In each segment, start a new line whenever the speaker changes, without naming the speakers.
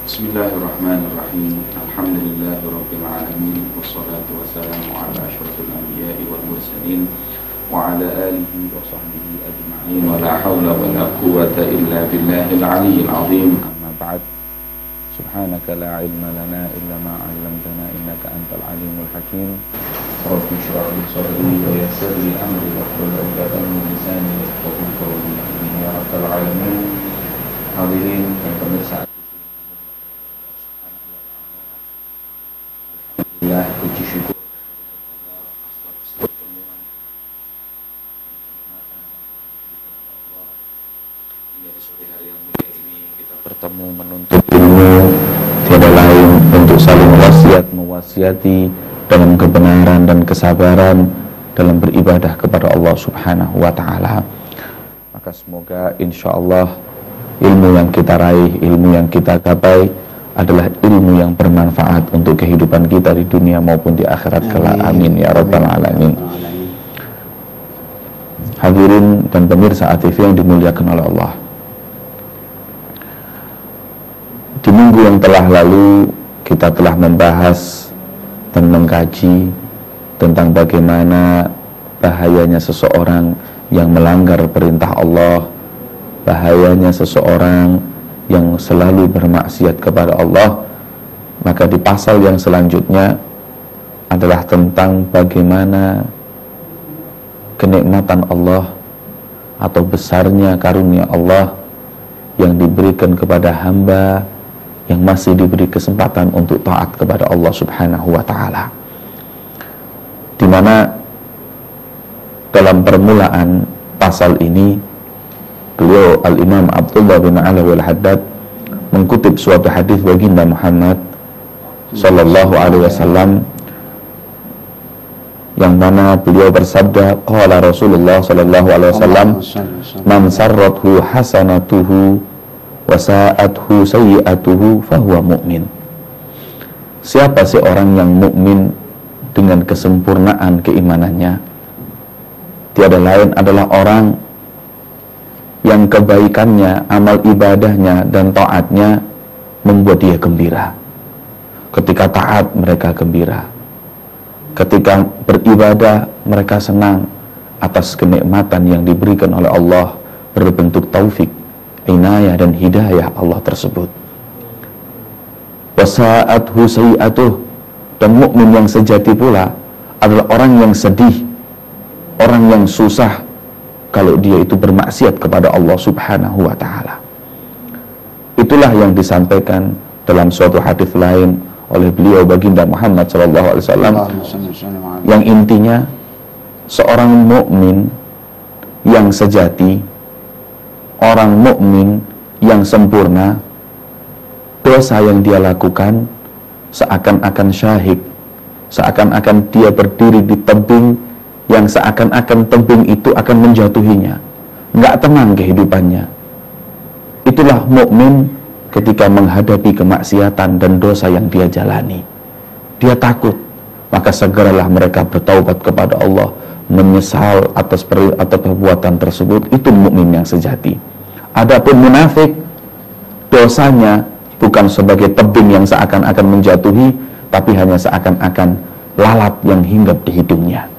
Bismillahirrahmanirrahim. Alhamdulillahirabbil alamin wassalatu wassalamu ala asyrofil anbiya'i wal mursalin wa ala alihi wa sahbihi ajma'in wa la haula wa la quwwata illa billahil aliyyil azim. Amma ba'd. Subhanaka la ilma lana illa ma 'allamtana innaka antal alimul hakim. Rabbi shrah li sadri wa yassir li amri wahlul 'uqdatam min lisani yafqahu qawli. Amin ya rabbal alamin. Hadirin dan pemirsa, alhamdulillah, puji syukur di sore hari yang mulia ini kita bertemu menuntut ilmu, tiada lain untuk saling mewasiati dalam kebenaran dan kesabaran dalam beribadah kepada Allah Subhanahu wa ta'ala. Maka semoga insyaallah ilmu yang kita raih, ilmu yang kita gapai adalah ilmu yang bermanfaat untuk kehidupan kita di dunia maupun di akhirat kelak. Amin ya rabbal alamin. Hadirin dan pemirsa ATV yang dimuliakan oleh Allah, di minggu yang telah lalu kita telah membahas dan mengkaji tentang bagaimana bahayanya seseorang yang melanggar perintah Allah, bahayanya seseorang yang selalu bermaksiat kepada Allah. Maka di pasal yang selanjutnya adalah tentang bagaimana kenikmatan Allah atau besarnya karunia Allah yang diberikan kepada hamba yang masih diberi kesempatan untuk taat kepada Allah Subhanahu wa ta'ala, di mana dalam permulaan pasal ini beliau Al-Imam Abdullah bin Alawi Al-Haddad mengutip suatu hadis baginda Muhammad sallallahu alaihi wasallam, yang mana beliau bersabda, qala Rasulullah sallallahu alaihi wasallam, man sarrathu hasanatuhu wa sa'athu sayyi'atuhu fahuwa mu'min. Siapa sih orang yang mukmin dengan kesempurnaan keimanannya? Tiada lain adalah orang yang kebaikannya, amal ibadahnya dan taatnya membuat dia gembira. Ketika taat mereka gembira, ketika beribadah mereka senang atas kenikmatan yang diberikan oleh Allah berbentuk taufik, inayah dan hidayah Allah tersebut. Wasa'athu sayyi'atuh, dan mukmin yang sejati pula adalah orang yang sedih, orang yang susah kalau dia itu bermaksiat kepada Allah Subhanahu wa ta'ala. Itulah yang disampaikan dalam suatu hadis lain oleh beliau baginda Muhammad sallallahu alaihi wasallam, yang intinya seorang mukmin yang sejati, orang mukmin yang sempurna, dosa yang dia lakukan seakan-akan syahid, seakan-akan dia berdiri di tebing yang seakan-akan tebing itu akan menjatuhinya, nggak tenang kehidupannya. Itulah mukmin ketika menghadapi kemaksiatan dan dosa yang dia jalani. Dia takut, maka segeralah mereka bertaubat kepada Allah, menyesal atas perbuatan tersebut. Itu mukmin yang sejati. Adapun munafik, dosanya bukan sebagai tebing yang seakan-akan menjatuhi, tapi hanya seakan-akan lalat yang hinggap di hidungnya.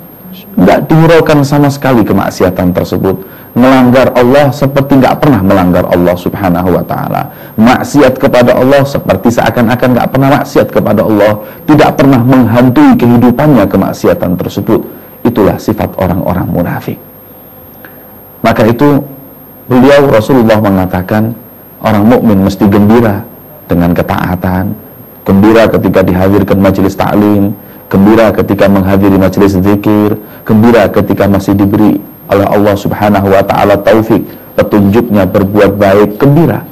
Nggak dihiraukan sama sekali kemaksiatan tersebut. Melanggar Allah seperti nggak pernah melanggar Allah Subhanahu wa ta'ala. Maksiat kepada Allah seperti seakan-akan nggak pernah maksiat kepada Allah. Tidak pernah menghantui kehidupannya kemaksiatan tersebut. Itulah sifat orang-orang munafik. Maka itu beliau Rasulullah mengatakan, orang mukmin mesti gembira dengan ketaatan, gembira ketika dihadirkan majelis ta'lim, gembira ketika menghadiri majelis zikir, gembira ketika masih diberi oleh Allah Subhanahu wa ta'ala taufik, petunjuknya berbuat baik, gembira.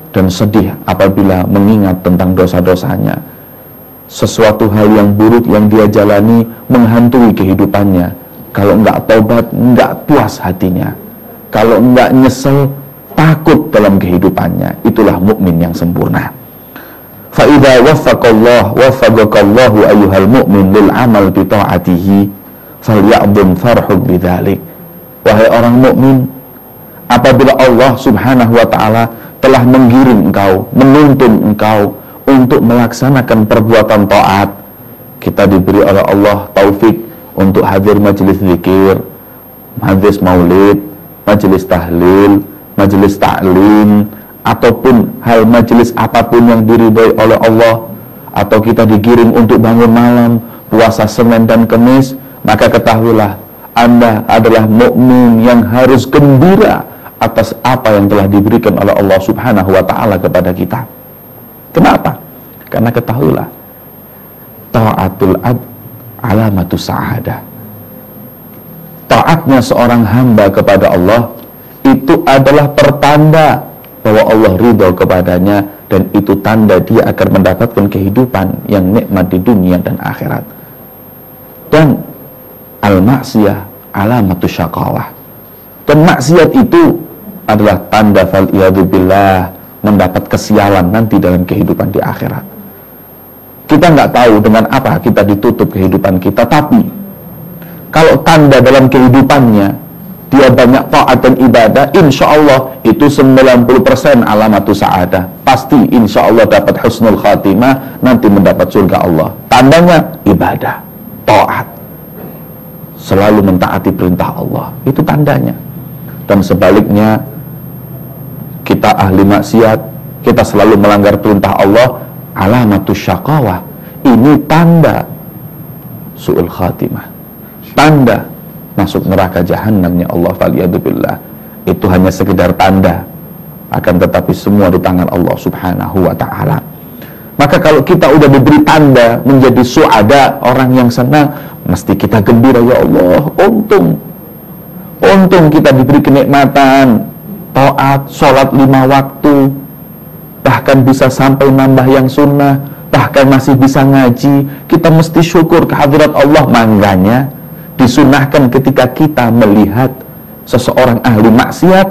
Dan sedih apabila mengingat tentang dosa-dosanya. Sesuatu hal yang buruk yang dia jalani menghantui kehidupannya. Kalau enggak taubat, enggak puas hatinya. Kalau enggak nyesel, takut dalam kehidupannya. Itulah mukmin yang sempurna. Fa'idha waffaqakallahu ayyuhal mu'min lil amal bi ta'atihi falya'dhum farhuk bidzalik. Wahai orang mukmin, apabila Allah subhanahu wa ta'ala telah menggiring engkau, menuntun engkau untuk melaksanakan perbuatan taat, kita diberi oleh Allah taufik untuk hadir majelis zikir, majelis maulid, majelis tahlil, majelis ta'lim, ataupun hal majelis apapun yang diridhoi oleh Allah, atau kita digiring untuk bangun malam, puasa Senin dan Kamis, maka ketahuilah Anda adalah mukmin yang harus gembira atas apa yang telah diberikan oleh Allah subhanahu wa ta'ala kepada kita. Kenapa? Karena ketahuilah, ta'atul abd alamatus sa'adah. Taatnya seorang hamba kepada Allah itu adalah pertanda bahwa Allah ridho kepadanya, dan itu tanda dia akan mendapatkan kehidupan yang nikmat di dunia dan akhirat. Dan al-maksiyah alamatus syaqawah. Dan maksiat itu adalah tanda fal'iyadzubillah mendapat kesialan nanti dalam kehidupan di akhirat. Kita nggak tahu dengan apa kita ditutup kehidupan kita, tapi kalau tanda dalam kehidupannya dia banyak taat dan ibadah, insya Allah itu 90% alamatus sa'adah. Pasti insya Allah dapat husnul khatimah, nanti mendapat surga Allah. Tandanya ibadah, taat, selalu mentaati perintah Allah, itu tandanya. Dan sebaliknya, kita ahli maksiat, kita selalu melanggar perintah Allah, alamatus syaqawah, ini tanda su'ul khatimah, tanda masuk neraka jahanamnya Allah, faliyadzubillah. Itu hanya sekedar tanda, akan tetapi semua di tangan Allah subhanahu wa ta'ala. Maka kalau kita udah diberi tanda menjadi su'ada, orang yang senang, mesti kita gembira, ya Allah, untung kita diberi kenikmatan taat, sholat 5 waktu, bahkan bisa sampai nambah yang sunnah, bahkan masih bisa ngaji. Kita mesti syukur kehadirat Allah. Mangganya disunahkan ketika kita melihat seseorang ahli maksiat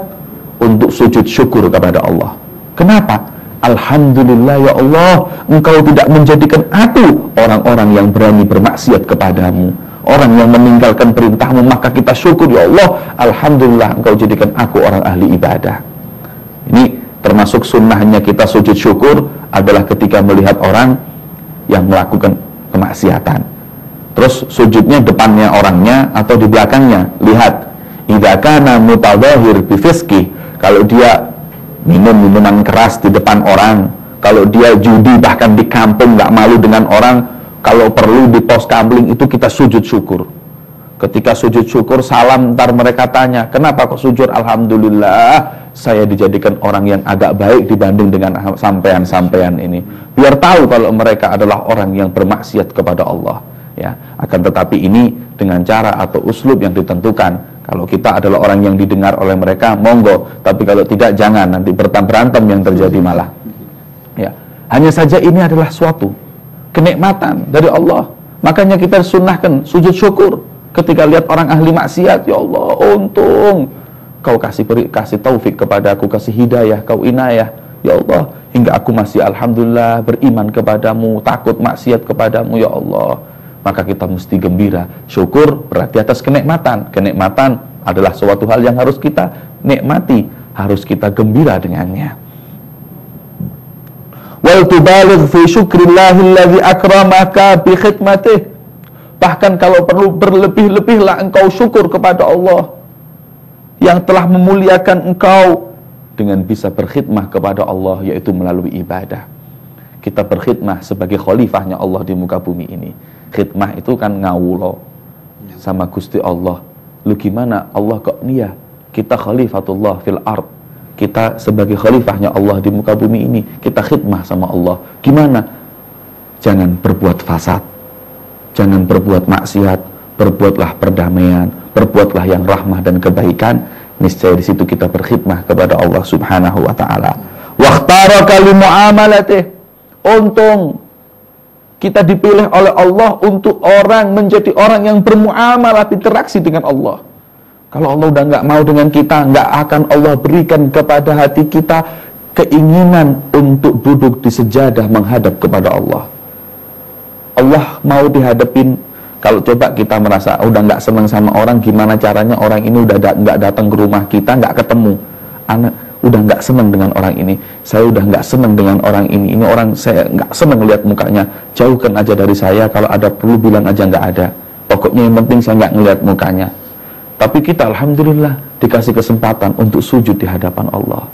untuk sujud syukur kepada Allah. Kenapa? Alhamdulillah ya Allah, Engkau tidak menjadikan aku orang-orang yang berani bermaksiat kepadamu, orang yang meninggalkan perintahmu. Maka kita syukur, ya Allah, alhamdulillah Engkau jadikan aku orang ahli ibadah. Ini termasuk sunnahnya kita sujud syukur adalah ketika melihat orang yang melakukan kemaksiatan. Terus sujudnya depannya orangnya atau di belakangnya. Lihat, idza kana mutadhahir bi fiski, kalau dia minum minuman keras di depan orang, kalau dia judi bahkan di kampung nggak malu dengan orang, kalau perlu di pos kamling itu kita sujud syukur. Ketika sujud syukur salam, ntar mereka tanya, kenapa kok sujud? Alhamdulillah saya dijadikan orang yang agak baik dibanding dengan sampean-sampean ini. Biar tahu kalau mereka adalah orang yang bermaksiat kepada Allah. Ya, akan tetapi ini dengan cara atau uslub yang ditentukan. Kalau kita adalah orang yang didengar oleh mereka, monggo. Tapi kalau tidak, jangan, nanti berantem yang terjadi malah. Ya, hanya saja ini adalah suatu kenikmatan dari Allah. Makanya kita sunnahkan sujud syukur ketika lihat orang ahli maksiat. Ya Allah, untung Kau kasih taufik kepada aku, kasih hidayah, Kau inayah. Ya Allah, hingga aku masih alhamdulillah beriman kepadamu, takut maksiat kepadamu, ya Allah. Maka kita mesti gembira. Syukur berarti atas kenikmatan. Kenikmatan adalah suatu hal yang harus kita nikmati, harus kita gembira dengannya. Wal tubaligh fi syukrillahi alladzi akramaka bi khidmatih. Bahkan kalau perlu berlebih-lebihlah engkau syukur kepada Allah yang telah memuliakan engkau dengan bisa berkhidmah kepada Allah, yaitu melalui ibadah. Kita berkhidmah sebagai khalifahnya Allah di muka bumi ini. Khidmah itu kan ngawulo sama Gusti Allah. Lu gimana Allah kok nia? Kita khalifatullah fil ard. Kita sebagai khalifahnya Allah di muka bumi ini, kita khidmah sama Allah. Gimana? Jangan berbuat fasad, jangan berbuat maksiat, berbuatlah perdamaian, berbuatlah yang rahmah dan kebaikan. Niscaya di situ kita berkhidmah kepada Allah Subhanahu wa taala. Waqtaraka li muamalatih. Untung kita dipilih oleh Allah untuk menjadi orang yang bermuamalah, interaksi dengan Allah. Kalau Allah udah nggak mau dengan kita, nggak akan Allah berikan kepada hati kita keinginan untuk duduk di sejadah menghadap kepada Allah. Allah mau dihadapin, Kalau coba kita merasa udah nggak senang sama orang, gimana caranya orang ini udah nggak datang ke rumah kita, nggak ketemu, anak udah nggak senang dengan orang ini, saya udah nggak senang dengan orang ini orang saya nggak senang lihat mukanya, jauhkan aja dari saya, kalau ada perlu bilang aja nggak ada, pokoknya yang penting saya nggak ngelihat mukanya. Tapi kita alhamdulillah dikasih kesempatan untuk sujud di hadapan Allah,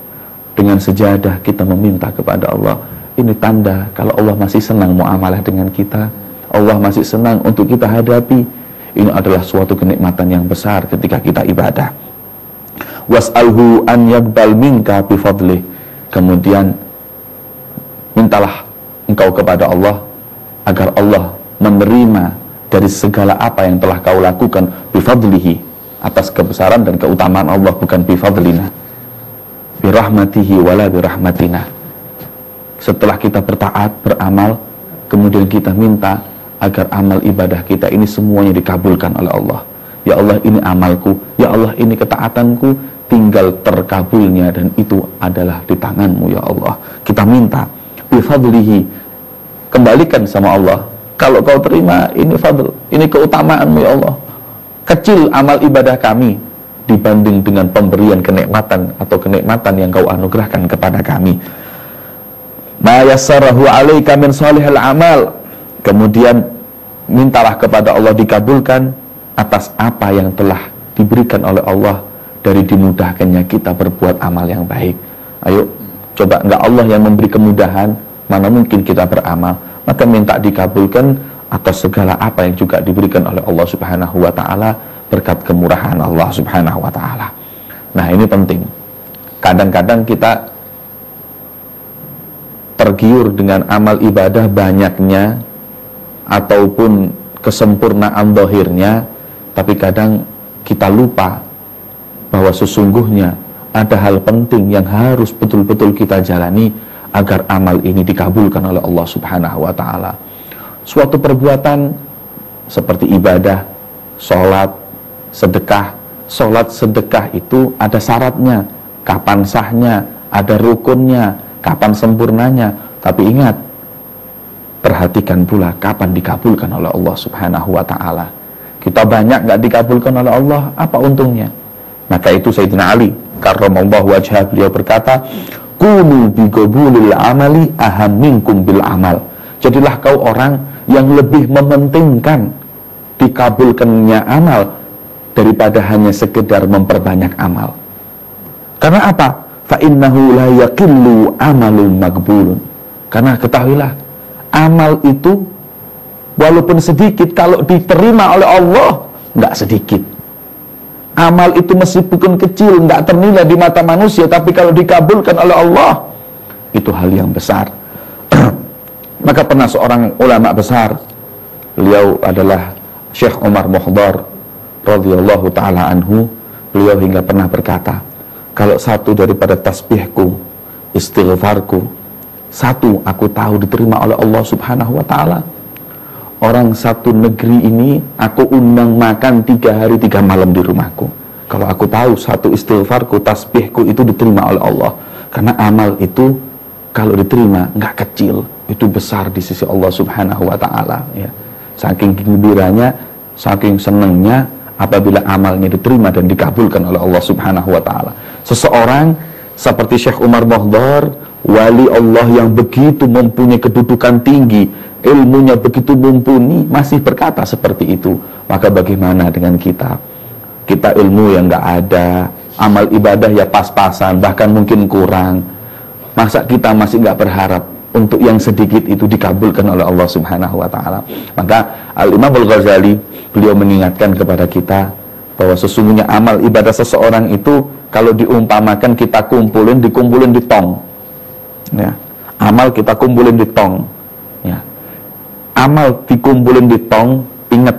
dengan sejadah kita meminta kepada Allah. Ini tanda kalau Allah masih senang muamalah dengan kita, Allah masih senang untuk kita hadapi. Ini adalah suatu kenikmatan yang besar ketika kita ibadah. Was'alhu an yaqbal minka bi fadlih. Kemudian mintalah engkau kepada Allah agar Allah menerima dari segala apa yang telah kau lakukan bi fadlihi, atas kebesaran dan keutamaan Allah, bukan bi fadlina, bi rahmatihi wala bi rahmatina. Setelah kita bertaat, beramal, kemudian kita minta agar amal ibadah kita ini semuanya dikabulkan oleh Allah. Ya Allah, ini amalku, ya Allah, ini ketaatanku, tinggal terkabulnya, dan itu adalah di tanganmu ya Allah. Kita minta bifadlihi, kembalikan sama Allah. Kalau kau terima, ini fadl, ini keutamaanmu ya Allah. Kecil amal ibadah kami dibanding dengan pemberian kenikmatan atau kenikmatan yang kau anugerahkan kepada kami. Ma yassarahu alaika min salihil amal. Kemudian mintalah kepada Allah dikabulkan atas apa yang telah diberikan oleh Allah dari dimudahkannya kita berbuat amal yang baik. Ayo, coba enggak Allah yang memberi kemudahan, mana mungkin kita beramal? Maka minta dikabulkan atas segala apa yang juga diberikan oleh Allah Subhanahu wa ta'ala berkat kemurahan Allah Subhanahu wa ta'ala. Nah, ini penting. Kadang-kadang kita tergiur dengan amal ibadah banyaknya ataupun kesempurnaan zahirnya, tapi kadang kita lupa bahwa sesungguhnya ada hal penting yang harus betul-betul kita jalani agar amal ini dikabulkan oleh Allah Subhanahu wa ta'ala. Suatu perbuatan seperti ibadah, sholat, sedekah. Sholat, sedekah itu ada syaratnya, kapan sahnya, ada rukunnya, kapan sempurnanya. Tapi ingat, perhatikan pula kapan dikabulkan oleh Allah Subhanahu wa ta'ala. Kita banyak gak dikabulkan oleh Allah, apa untungnya? Maka itu Sayyidina Ali karramallahu wajhah, beliau berkata, kunu biqabulil amali aham minkum bil amal. Jadilah kau orang yang lebih mementingkan dikabulkannya amal daripada hanya sekedar memperbanyak amal. Karena apa? Fa innahu la yaqillu amalun maqbulun. Karena ketahuilah, amal itu walaupun sedikit, kalau diterima oleh Allah nggak sedikit. Amal itu meskipun kecil, nggak ternilai di mata manusia, tapi kalau dikabulkan oleh Allah, itu hal yang besar. Maka pernah seorang ulama besar, beliau adalah Syekh Umar Muhdar radhiyallahu ta'ala anhu, beliau hingga pernah berkata, kalau satu daripada tasbihku, istighfarku, satu aku tahu diterima oleh Allah Subhanahu wa ta'ala, orang satu negeri ini aku undang makan 3 hari 3 malam di rumahku. Kalau aku tahu satu istighfarku, tasbihku itu diterima oleh Allah, karena amal itu kalau diterima nggak kecil, itu besar di sisi Allah Subhanahu wa ta'ala ya. Saking gembiranya, saking senangnya apabila amalnya diterima dan dikabulkan oleh Allah Subhanahu wa ta'ala. Seseorang seperti Syekh Umar Muhdar, wali Allah yang begitu mempunyai kedudukan tinggi, ilmunya begitu mumpuni, masih berkata seperti itu. Maka bagaimana dengan kita? Kita ilmu yang nggak ada, amal ibadah ya pas-pasan, bahkan mungkin kurang. Masa kita masih nggak berharap untuk yang sedikit itu dikabulkan oleh Allah Subhanahu wa ta'ala? Maka Al-Imam Al-Ghazali, beliau mengingatkan kepada kita bahwa sesungguhnya amal ibadah seseorang itu kalau diumpamakan kita dikumpulin di tong ya. Amal kita kumpulin di tong ya. Amal dikumpulin di tong, ingat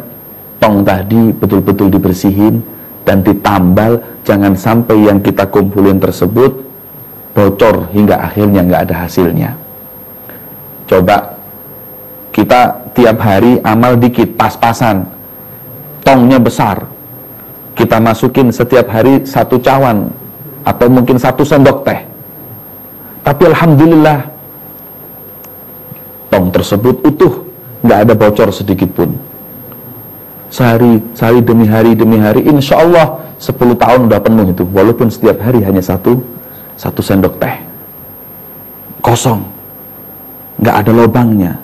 tong tadi betul-betul dibersihin dan ditambal, jangan sampai yang kita kumpulin tersebut bocor hingga akhirnya nggak ada hasilnya. Coba kita tiap hari amal dikit, pas-pasan, tongnya besar, kita masukin setiap hari 1 cawan atau mungkin 1 sendok teh, tapi alhamdulillah tong tersebut utuh, nggak ada bocor sedikit pun. sehari demi hari, insya Allah 10 tahun udah penuh itu, walaupun setiap hari hanya satu sendok teh, kosong, nggak ada lubangnya.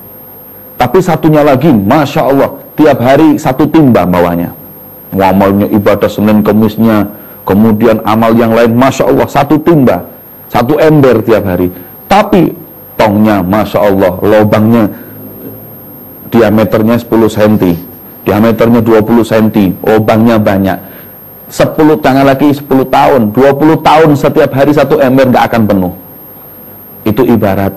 Tapi satunya lagi, Masya Allah, tiap hari 1 timba bawahnya. Amalnya ibadah Senin Kemisnya, kemudian amal yang lain, Masya Allah, 1 timba, 1 ember tiap hari. Tapi tongnya, Masya Allah, lubangnya diameternya 10 cm, diameternya 20 cm, lubangnya banyak. 10 tangan lagi 10 tahun, 20 tahun setiap hari 1 ember nggak akan penuh. Itu ibarat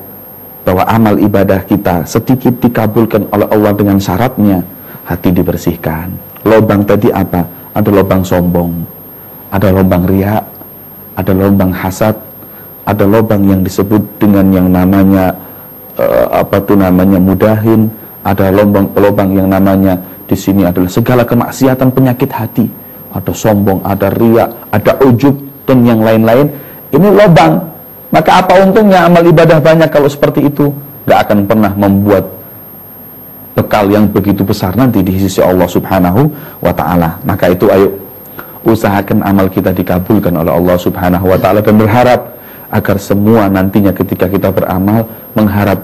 bahwa amal ibadah kita sedikit dikabulkan oleh Allah dengan syaratnya hati dibersihkan. Lubang tadi apa? Ada lubang sombong, ada lubang riya, ada lubang hasad, ada lubang yang disebut dengan yang namanya mudahin, ada lubang yang namanya di sini adalah segala kemaksiatan penyakit hati. Ada sombong, ada riya, ada ujub dan yang lain-lain. Ini lubang. Maka apa untungnya amal ibadah banyak kalau seperti itu? Gak akan pernah membuat bekal yang begitu besar nanti di sisi Allah Subhanahu wa ta'ala. Maka itu ayo usahakan amal kita dikabulkan oleh Allah Subhanahu wa ta'ala, dan berharap agar semua nantinya ketika kita beramal mengharap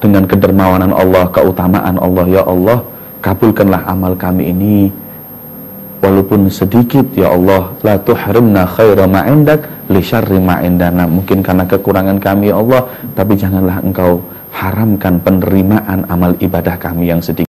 dengan kedermawanan Allah, keutamaan Allah. Ya Allah, kabulkanlah amal kami ini walaupun sedikit, ya Allah. La tuhrimna khaira ma indak li syarri ma indana. Mungkin karena kekurangan kami, ya Allah, tapi janganlah Engkau haramkan penerimaan amal ibadah kami yang sedikit.